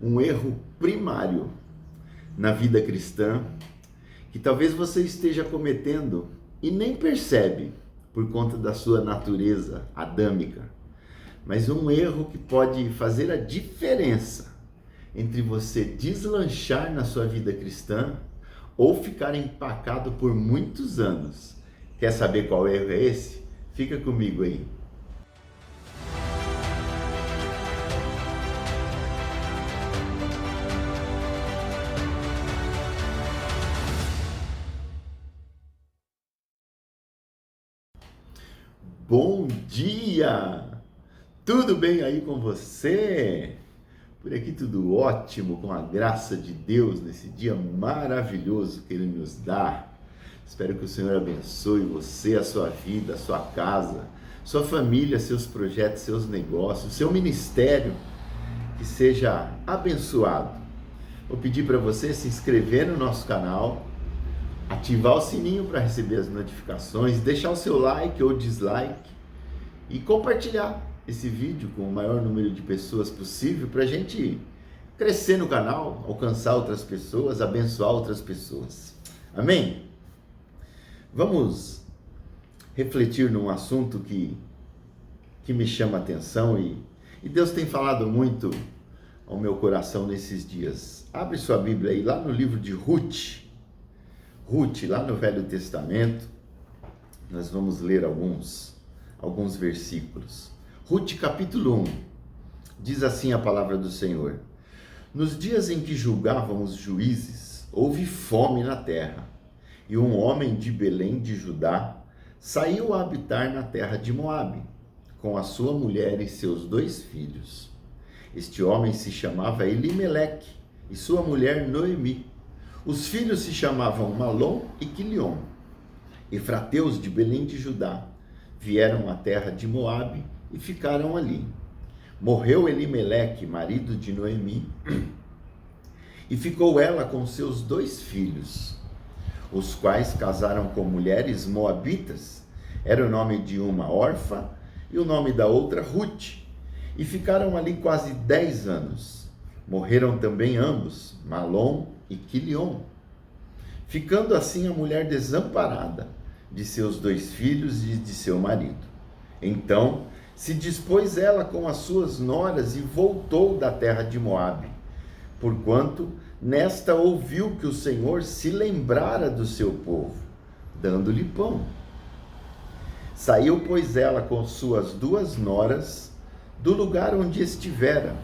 um erro primário na vida cristã que talvez você esteja cometendo e nem percebe por conta da sua natureza adâmica, mas um erro que pode fazer a diferença entre você deslanchar na sua vida cristã ou ficar empacado por muitos anos. Quer saber qual erro é esse? Fica comigo aí. Bom dia! Tudo bem aí com você? Por aqui tudo ótimo, com a graça de Deus nesse dia maravilhoso que Ele nos dá. Espero que o Senhor abençoe você, a sua vida, a sua casa, sua família, seus projetos, seus negócios, seu ministério, que seja abençoado. Vou pedir para você se inscrever no nosso canal, ativar o sininho para receber as notificações, deixar o seu like ou dislike e compartilhar esse vídeo com o maior número de pessoas possível para a gente crescer no canal, alcançar outras pessoas, abençoar outras pessoas. Amém? Vamos refletir num assunto que me chama a atenção e Deus tem falado muito ao meu coração nesses dias. Abre sua Bíblia aí, lá no livro de Ruth, lá no Velho Testamento, nós vamos ler alguns versículos. Ruth capítulo 1, diz assim a palavra do Senhor: Nos dias em que julgavam os juízes, houve fome na terra, e um homem de Belém de Judá saiu a habitar na terra de Moabe, com a sua mulher e seus 2 filhos. Este homem se chamava Elimeleque, e sua mulher Noemi. Os filhos se chamavam Malom e Quiliom. Efrateus de Belém de Judá vieram à terra de Moabe e ficaram ali. Morreu Elimeleque, marido de Noemi, e ficou ela com seus 2 filhos, os quais casaram com mulheres moabitas. Era o nome de uma Orfa e o nome da outra Ruth, e ficaram ali quase 10 anos. Morreram também ambos, Malom e Quiliom, ficando assim a mulher desamparada de seus 2 filhos e de seu marido. Então se dispôs ela com as suas noras e voltou da terra de Moabe, porquanto nesta ouviu que o Senhor se lembrara do seu povo, dando-lhe pão. Saiu, pois, ela com suas 2 noras do lugar onde estivera,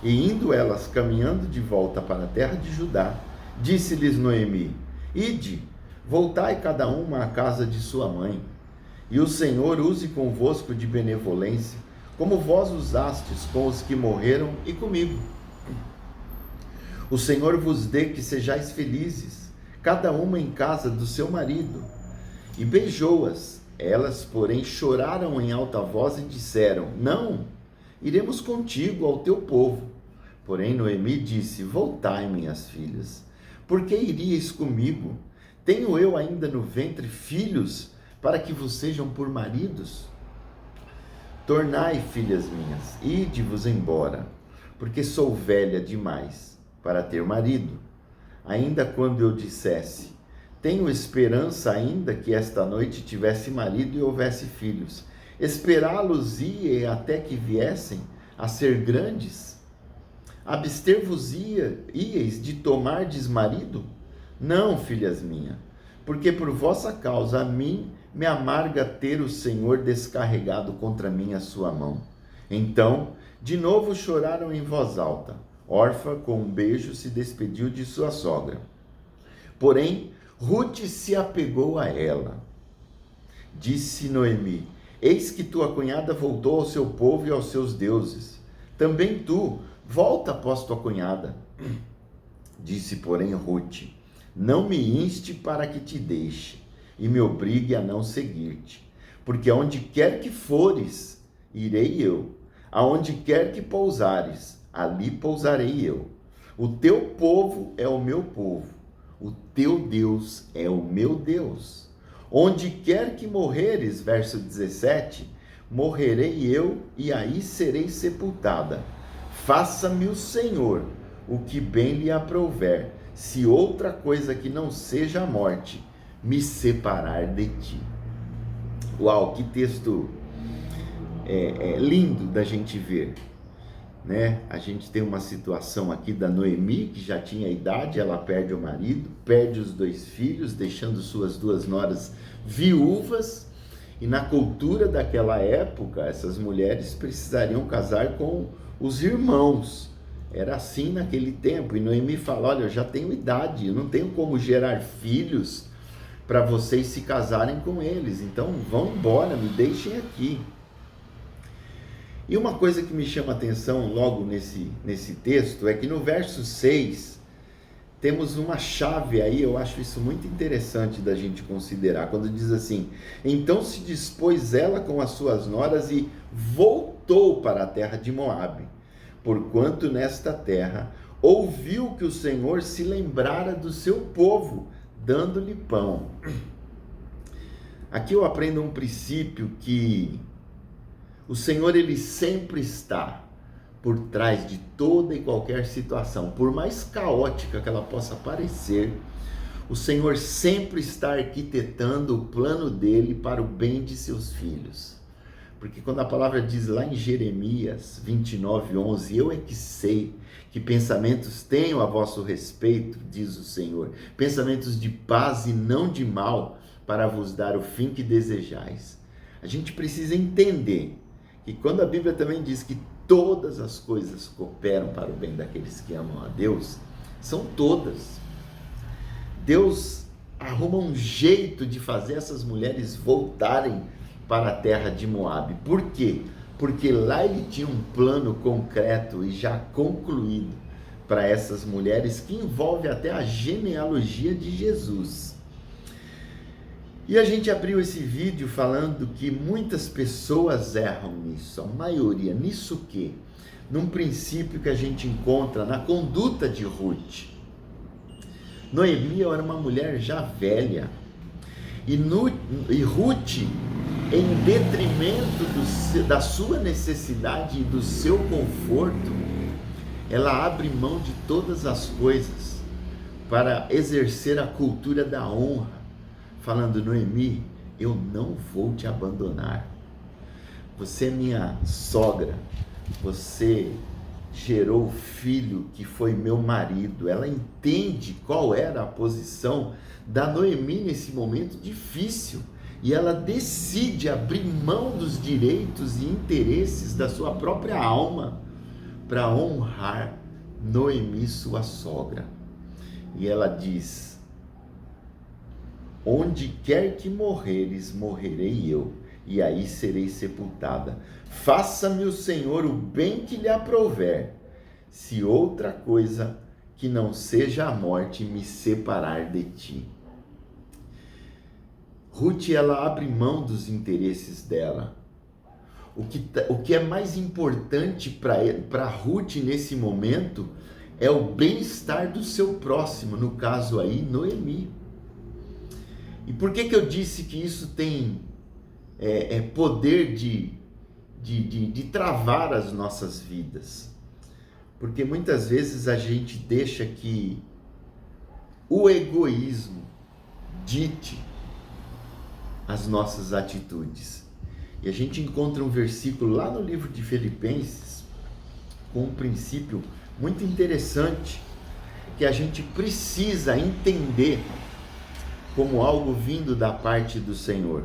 e indo elas caminhando de volta para a terra de Judá, disse-lhes Noemi: Ide, voltai cada uma à casa de sua mãe, e o Senhor use convosco de benevolência, como vós usastes com os que morreram e comigo. O Senhor vos dê que sejais felizes, cada uma em casa do seu marido. E beijou-as. Elas, porém, choraram em alta voz e disseram: Não, iremos contigo ao teu povo. Porém Noemi disse: Voltai, minhas filhas, por que iríeis comigo? Tenho eu ainda no ventre filhos para que vos sejam por maridos? Tornai, filhas minhas, ide-vos embora, porque sou velha demais para ter marido. Ainda quando eu dissesse: tenho esperança ainda que esta noite tivesse marido e houvesse filhos, esperá-los-ia até que viessem a ser grandes? Abster-vos-íeis de tomardes marido? Não, filhas minhas, porque por vossa causa a mim me amarga ter o Senhor descarregado contra mim a sua mão. Então, de novo choraram em voz alta. Orfa, com um beijo, se despediu de sua sogra. Porém, Ruth se apegou a ela. Disse Noemi: Eis que tua cunhada voltou ao seu povo e aos seus deuses. Também tu, volta após tua cunhada. Disse, porém, Ruth: Não me inste para que te deixe e me obrigue a não seguir-te, porque aonde quer que fores, irei eu, aonde quer que pousares, ali pousarei eu. O teu povo é o meu povo, o teu Deus é o meu Deus. Onde quer que morreres, verso 17, morrerei eu e aí serei sepultada. Faça-me o Senhor, o que bem lhe aprouver, se outra coisa que não seja a morte me separar de ti. Uau, que texto lindo da gente ver, né? A gente tem uma situação aqui da Noemi, que já tinha idade, ela perde o marido, perde os 2 filhos, deixando suas 2 noras viúvas, e na cultura daquela época, essas mulheres precisariam casar com os irmãos, era assim naquele tempo, e Noemi fala, olha, eu já tenho idade, eu não tenho como gerar filhos para vocês se casarem com eles, então vão embora, me deixem aqui. E uma coisa que me chama a atenção logo nesse texto é que no verso 6 temos uma chave aí, eu acho isso muito interessante da gente considerar, quando diz assim, então se dispôs ela com as suas noras e voltou para a terra de Moabe, porquanto nesta terra ouviu que o Senhor se lembrara do seu povo, dando-lhe pão. Aqui eu aprendo um princípio que o Senhor, ele sempre está por trás de toda e qualquer situação, por mais caótica que ela possa parecer, o Senhor sempre está arquitetando o plano dele para o bem de seus filhos. Porque quando a palavra diz lá em Jeremias 29:11, eu é que sei que pensamentos tenho a vosso respeito, diz o Senhor, pensamentos de paz e não de mal, para vos dar o fim que desejais. A gente precisa entender que quando a Bíblia também diz que todas as coisas cooperam para o bem daqueles que amam a Deus, são todas. Deus arruma um jeito de fazer essas mulheres voltarem para a terra de Moabe. Por quê? Porque lá ele tinha um plano concreto e já concluído para essas mulheres, que envolve até a genealogia de Jesus. E a gente abriu esse vídeo falando que muitas pessoas erram nisso, a maioria. Nisso o quê? Num princípio que a gente encontra na conduta de Ruth. Noemi era uma mulher já velha, e Ruth, em detrimento da sua necessidade e do seu conforto, ela abre mão de todas as coisas para exercer a cultura da honra, falando, Noemi, eu não vou te abandonar, você é minha sogra, você gerou o filho que foi meu marido. Ela entende qual era a posição da Noemi nesse momento difícil, e ela decide abrir mão dos direitos e interesses da sua própria alma para honrar Noemi, sua sogra. E ela diz, onde quer que morreres, morrerei eu, e aí serei sepultada. Faça-me o Senhor o bem que lhe aprouver, se outra coisa que não seja a morte me separar de ti. Ruth, ela abre mão dos interesses dela. O que é mais importante para Ruth nesse momento é o bem-estar do seu próximo, no caso aí, Noemi. E por que eu disse que isso tem poder de travar as nossas vidas? Porque muitas vezes a gente deixa que o egoísmo dite as nossas atitudes. E a gente encontra um versículo lá no livro de Filipenses com um princípio muito interessante que a gente precisa entender como algo vindo da parte do Senhor.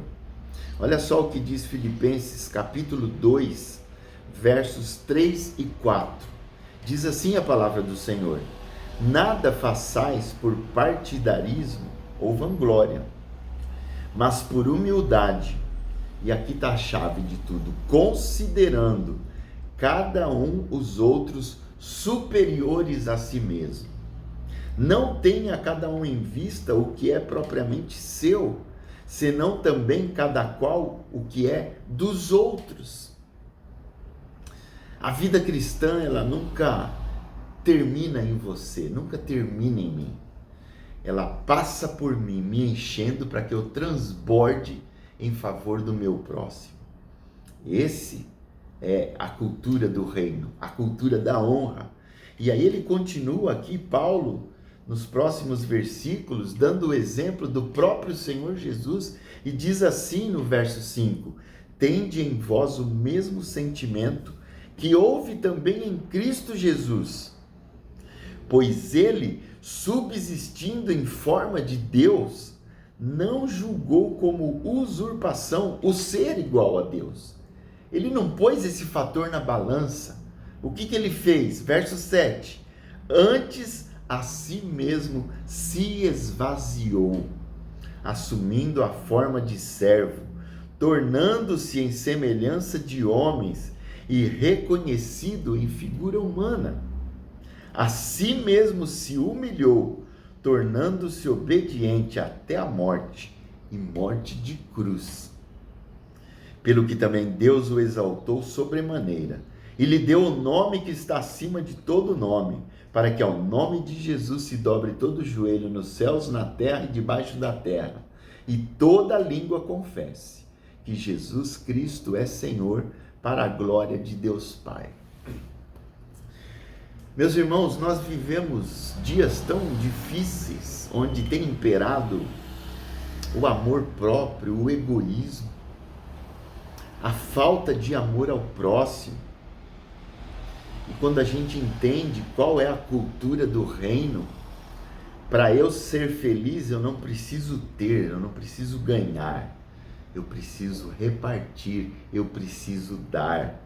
Olha só o que diz Filipenses capítulo 2, versos 3 e 4. Diz assim a palavra do Senhor: nada façais por partidarismo ou vanglória, mas por humildade, e aqui está a chave de tudo, considerando cada um os outros superiores a si mesmo. Não tenha cada um em vista o que é propriamente seu, senão também cada qual o que é dos outros. A vida cristã, ela nunca termina em você, nunca termina em mim. Ela passa por mim, me enchendo para que eu transborde em favor do meu próximo. Esse é a cultura do reino, a cultura da honra. E aí ele continua aqui, Paulo, nos próximos versículos, dando o exemplo do próprio Senhor Jesus, e diz assim no verso 5: tende em vós o mesmo sentimento que houve também em Cristo Jesus, pois ele, subsistindo em forma de Deus, não julgou como usurpação o ser igual a Deus. Ele não pôs esse fator na balança. O que ele fez? Verso 7: antes a si mesmo se esvaziou, assumindo a forma de servo, tornando-se em semelhança de homens e reconhecido em figura humana. A si mesmo se humilhou, tornando-se obediente até a morte, e morte de cruz. Pelo que também Deus o exaltou sobremaneira, e lhe deu o nome que está acima de todo nome, para que ao nome de Jesus se dobre todo o joelho nos céus, na terra e debaixo da terra, e toda língua confesse que Jesus Cristo é Senhor, para a glória de Deus Pai. Meus irmãos, nós vivemos dias tão difíceis, onde tem imperado o amor próprio, o egoísmo, a falta de amor ao próximo. E quando a gente entende qual é a cultura do reino, para eu ser feliz, eu não preciso ter, eu não preciso ganhar, eu preciso repartir, eu preciso dar.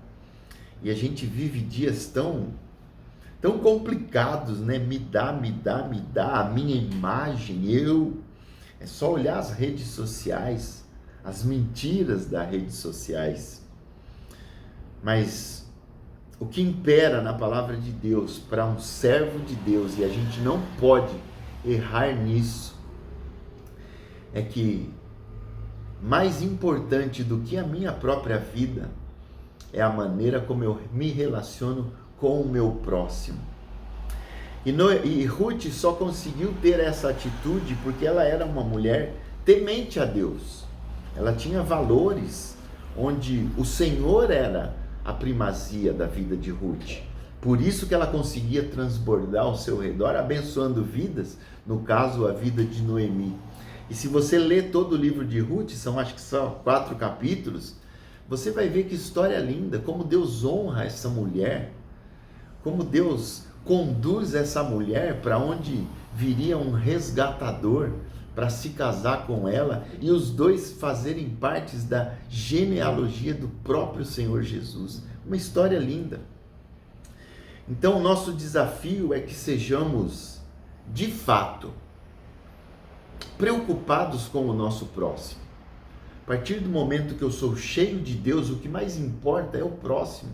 E a gente vive dias tão complicados, né? Me dá, a minha imagem, eu. É só olhar as redes sociais, as mentiras das redes sociais. Mas o que impera na palavra de Deus para um servo de Deus, e a gente não pode errar nisso, é que mais importante do que a minha própria vida é a maneira como eu me relaciono com o meu próximo. E Ruth só conseguiu ter essa atitude porque ela era uma mulher temente a Deus. Ela tinha valores onde o Senhor era a primazia da vida de Ruth. Por isso que ela conseguia transbordar ao seu redor, abençoando vidas, no caso a vida de Noemi. E se você ler todo o livro de Ruth, acho que são 4 capítulos, você vai ver que história linda, como Deus honra essa mulher, como Deus conduz essa mulher para onde viria um resgatador para se casar com ela e os dois fazerem partes da genealogia do próprio Senhor Jesus. Uma história linda. Então o nosso desafio é que sejamos, de fato, preocupados com o nosso próximo. A partir do momento que eu sou cheio de Deus, o que mais importa é o próximo.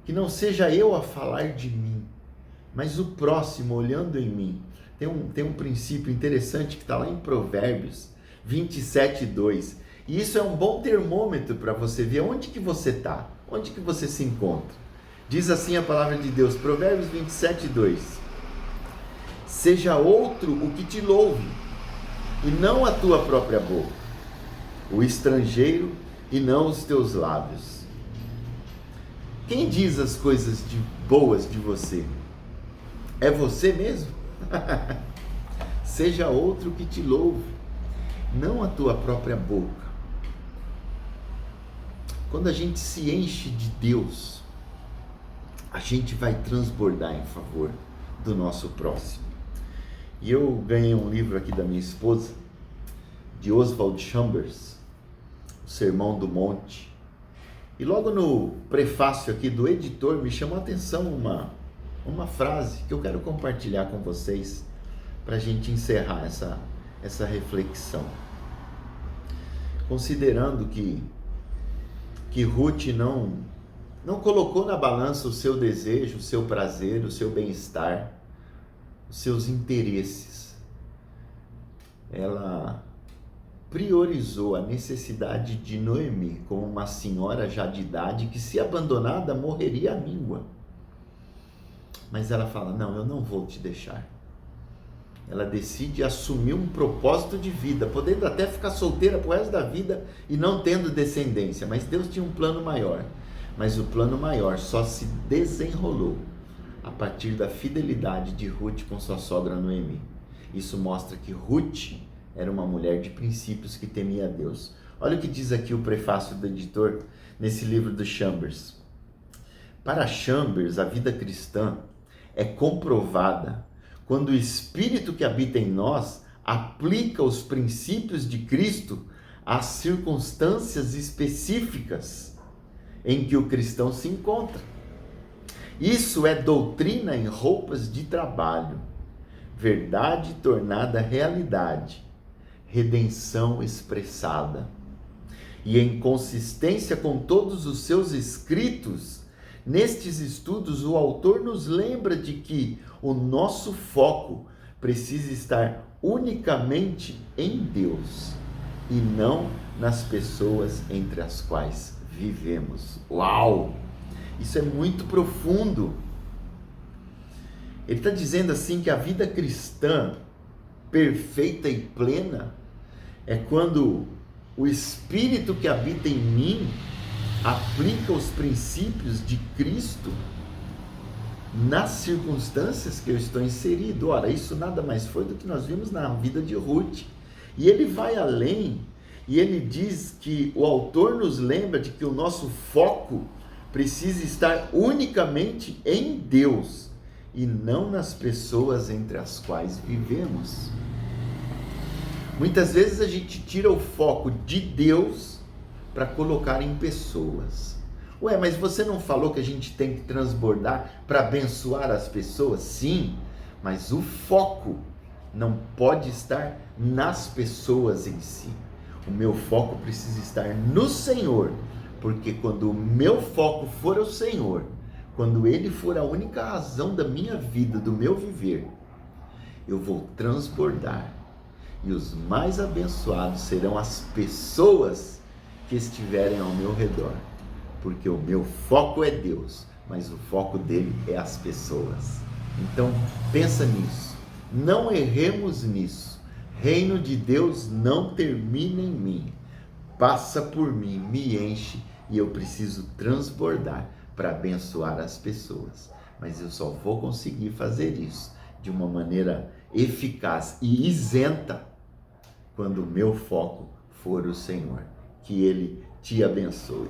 Que não seja eu a falar de mim, mas o próximo olhando em mim. Tem um princípio interessante que está lá em Provérbios 27:2. E isso é um bom termômetro para você ver onde que você está, onde que você se encontra. Diz assim a palavra de Deus, Provérbios 27:2. Seja outro o que te louve, e não a tua própria boca, o estrangeiro e não os teus lábios. Quem diz as coisas boas de você? É você mesmo? Seja outro que te louve, não a tua própria boca. Quando a gente se enche de Deus, a gente vai transbordar em favor do nosso próximo. E eu ganhei um livro aqui da minha esposa, de Oswald Chambers, O Sermão do Monte. E logo no prefácio aqui do editor me chamou a atenção uma frase que eu quero compartilhar com vocês para a gente encerrar essa reflexão. Considerando que Ruth não colocou na balança o seu desejo, o seu prazer, o seu bem-estar, os seus interesses. Ela priorizou a necessidade de Noemi como uma senhora já de idade que, se abandonada, morreria à míngua. Mas ela fala, não, eu não vou te deixar. Ela decide assumir um propósito de vida, podendo até ficar solteira pro resto da vida e não tendo descendência, mas Deus tinha um plano maior. Mas o plano maior só se desenrolou a partir da fidelidade de Ruth com sua sogra Noemi. Isso mostra que Ruth era uma mulher de princípios que temia a Deus. Olha o que diz aqui o prefácio do editor nesse livro do Chambers. Para Chambers, a vida cristã é comprovada quando o Espírito que habita em nós aplica os princípios de Cristo às circunstâncias específicas em que o cristão se encontra. Isso é doutrina em roupas de trabalho, verdade tornada realidade, redenção expressada. E em consistência com todos os seus escritos, nestes estudos o autor nos lembra de que o nosso foco precisa estar unicamente em Deus e não nas pessoas entre as quais vivemos. Uau! Isso é muito profundo. Ele está dizendo assim que a vida cristã perfeita e plena é quando o Espírito que habita em mim aplica os princípios de Cristo nas circunstâncias que eu estou inserido. Ora, isso nada mais foi do que nós vimos na vida de Ruth. E ele vai além, e ele diz que o autor nos lembra de que o nosso foco precisa estar unicamente em Deus e não nas pessoas entre as quais vivemos. Muitas vezes a gente tira o foco de Deus para colocar em pessoas. Ué, mas você não falou que a gente tem que transbordar para abençoar as pessoas? Sim, mas o foco não pode estar nas pessoas em si. O meu foco precisa estar no Senhor, porque quando o meu foco for o Senhor, quando Ele for a única razão da minha vida, do meu viver, eu vou transbordar. E os mais abençoados serão as pessoas que estiverem ao meu redor, porque o meu foco é Deus, mas o foco dele é as pessoas. Então, pensa nisso, não erremos nisso. Reino de Deus não termina em mim, passa por mim, me enche e eu preciso transbordar para abençoar as pessoas. Mas eu só vou conseguir fazer isso de uma maneira eficaz e isenta quando o meu foco for o Senhor. Que Ele te abençoe.